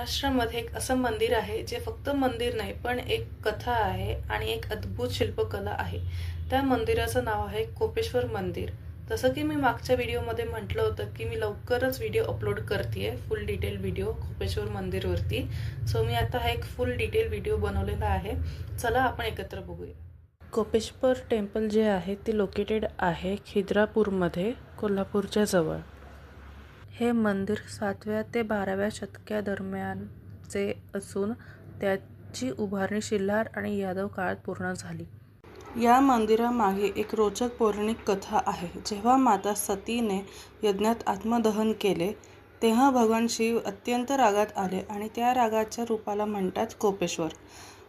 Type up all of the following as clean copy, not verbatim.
महाराष्ट्रामध्ये एक असं मंदिर आहे जे फक्त मंदिर नाही पण एक कथा आहे आणि एक अद्भुत शिल्पकला आहे। त्या मंदिराचं नाव आहे कोपेश्वर मंदिर। जसं की मी मागच्या व्हिडिओमध्ये म्हटलं होतं की मी लवकरच व्हिडिओ अपलोड करतेय फुल डिटेल व्हिडिओ कोपेश्वर मंदिरवरती। सो मी आता हा एक फुल डिटेल व्हिडिओ बनवलेला आहे, चला आपण एकत्र बघूया। कोपेश्वर टेम्पल जे आहे ते लोकेटेड आहे खिद्रापूरमध्ये, कोल्हापूरच्या जवळ। हे मंदिर 7व्या ते 12व्या शतकादरम्यानचे असून त्याची उभारणी शिल्हार आणि यादव काळात पूर्ण झाली। या मंदिरामागे एक रोचक पौराणिक कथा आहे। जेव्हा माता सतीने यज्ञात आत्मदहन केले तेव्हा भगवान शिव अत्यंत रागात आले आणि त्या रागाच्या रूपाला म्हणतात कोपेश्वर।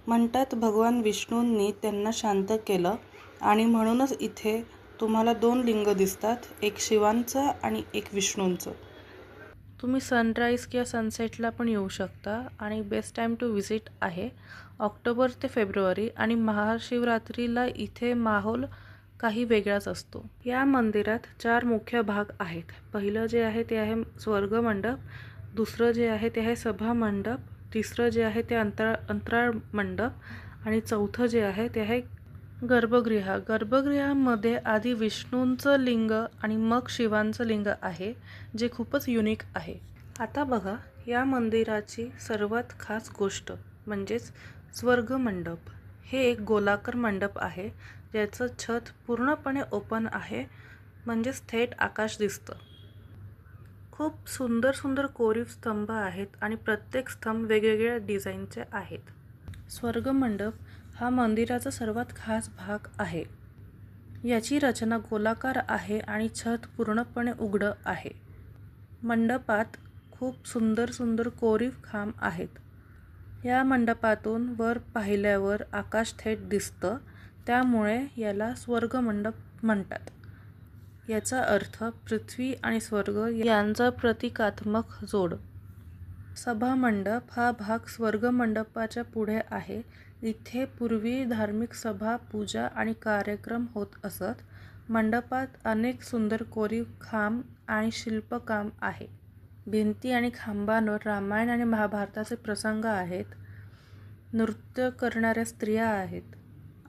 म्हणतात भगवान विष्णूंनी त्यांना शांत केलं आणि म्हणूनच इथे तुम्हाला 2 लिंग दिसतात, एक शिवांचं आणि एक विष्णूंचं। तुम्ही सनराईज किंवा सनसेटला पण येऊ शकता आणि बेस्ट टाइम टू व्हिजिट आहे ऑक्टोबर ते फेब्रुवारी आणि महाशिवरात्रीला इथे माहोल काही वेगळाच असतो। या मंदिरात 4 मुख्य भाग आहेत। पहिलं जे आहे ते आहे स्वर्ग मंडप, दुसरं जे आहे ते आहे सभा मंडप, तिसरं जे आहे ते अंतराळ मंडप आणि चौथं जे आहे ते आहे गर्भगृह। गर्भगृहामध्ये आधी विष्णूंचं लिंग आणि मग शिवांचं लिंग आहे, जे खूपच युनिक आहे। आता बघा या मंदिराची सर्वात खास गोष्ट म्हणजेच स्वर्ग मंडप। हे एक गोलाकार मंडप आहे ज्याचं छत पूर्णपणे ओपन आहे, म्हणजेच थेट आकाश दिसतं। खूप सुंदर सुंदर कोरीव स्तंभ आहेत आणि प्रत्येक स्तंभ वेगवेगळ्या डिझाईनचे आहेत। स्वर्ग मंडप हा मंदिराचा सर्वात खास भाग आहे। याची रचना गोलाकार आहे आणि छत पूर्णपणे उघडं आहे। मंडपात खूप सुंदर सुंदर कोरीव खांब आहेत। या मंडपातून वर पाहिल्यावर आकाश थेट दिसतं, त्यामुळे याला स्वर्ग मंडप म्हणतात। याचा अर्थ पृथ्वी आणि स्वर्ग यांचा प्रतीकात्मक जोड। सभा मंडप हा भाग स्वर्ग मंडपाच्या पुढे आहे। इथे पूर्वी धार्मिक सभा, पूजा आणि कार्यक्रम होत असत। मंडपात अनेक सुंदर कोरीव खांब आणि शिल्पकाम आहे। भिंती आणि खांबांवर रामायण आणि महाभारताचे प्रसंग आहेत। नृत्य करणाऱ्या स्त्रिया आहेत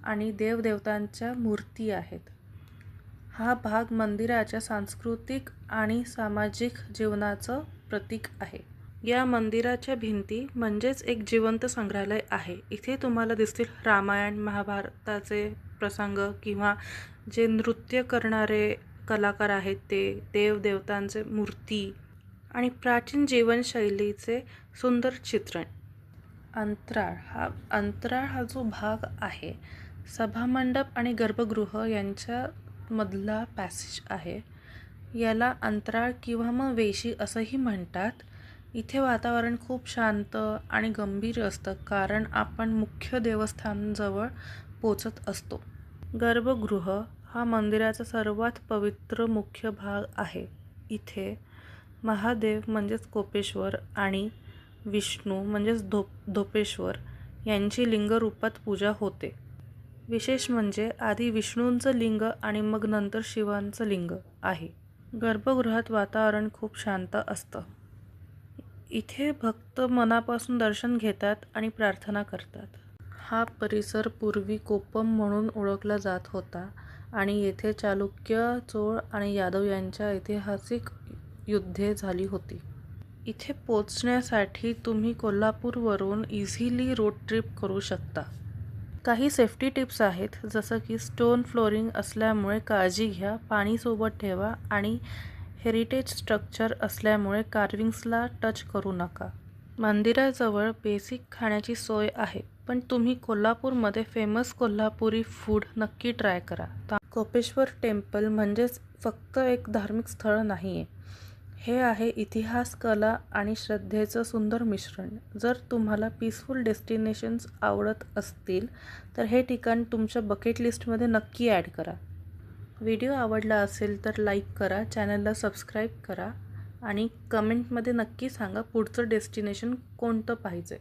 आणि देवदेवतांच्या मूर्ती आहेत। हा भाग मंदिराच्या सांस्कृतिक आणि सामाजिक जीवनाचं प्रतीक आहे। या मंदिराच्या भिंती म्हणजेच एक जिवंत संग्रहालय आहे। इथे तुम्हाला दिसतील रामायण, महाभारताचे प्रसंग किंवा जे नृत्य करणारे कलाकार आहेत ते, देवदेवतांचे मूर्ती आणि प्राचीन जीवनशैलीचे सुंदर चित्रण। अंतराळ हा जो भाग आहे, सभामंडप आणि गर्भगृह यांच्यामधला पॅसेज आहे, याला अंतराळ किंवा मग वेशी असंही म्हणतात। इथे वातावरण खूप शांत आणि गंभीर असतं कारण आपण मुख्य देवस्थानजवळ पोचत असतो। गर्भगृह हा मंदिराचा सर्वात पवित्र मुख्य भाग आहे। इथे महादेव म्हणजेच कोपेश्वर आणि विष्णू म्हणजेच धोपेश्वर यांची लिंग रूपात पूजा होते। विशेष म्हणजे आधी विष्णूंचं लिंग आणि मग नंतर शिवांचं लिंग आहे। गर्भगृहात वातावरण खूप शांत असतं। इथे भक्त मनापासून दर्शन घेतात आणि प्रार्थना करतात। हा परिसर पूर्वी कोपम म्हणून ओळखला जात होता आणि येथे चालुक्य, चोळ आणि यादव यांच्या ऐतिहासिक युद्धे झाली होती। इथे पोचण्यासाठी तुम्ही कोल्हापूरवरून इझिली रोड ट्रिप करू शकता। काही सेफ्टी टिप्स आहेत, जसं की स्टोन फ्लोरिंग असल्यामुळे काळजी घ्या, पाणी सोबत ठेवा आणि हेरिटेज स्ट्रक्चर असल्यामुळे कार्विंग्सला टच करू नका। मंदिराजवळ बेसिक खाण्याची सोय आहे, पण तुम्ही कोल्हापूरमध्ये फेमस कोल्हापुरी फूड नक्की ट्राय करा। कोपेश्वर टेम्पल म्हणजेच फक्त एक धार्मिक स्थळ नाहीये, हे आहे इतिहास, कला आणि श्रद्धेचं सुंदर मिश्रण। जर तुम्हाला पीसफुल डेस्टिनेशन्स आवडत असतील तर हे ठिकाण तुमच्या बकेट लिस्टमध्ये नक्की ॲड करा। व्हिडिओ आवडला असेल तर लाईक करा, चॅनलला सबस्क्राईब करा आणि कमेंटमध्ये नक्की सांगा पुढचं डेस्टिनेशन कोणतं पाहिजे।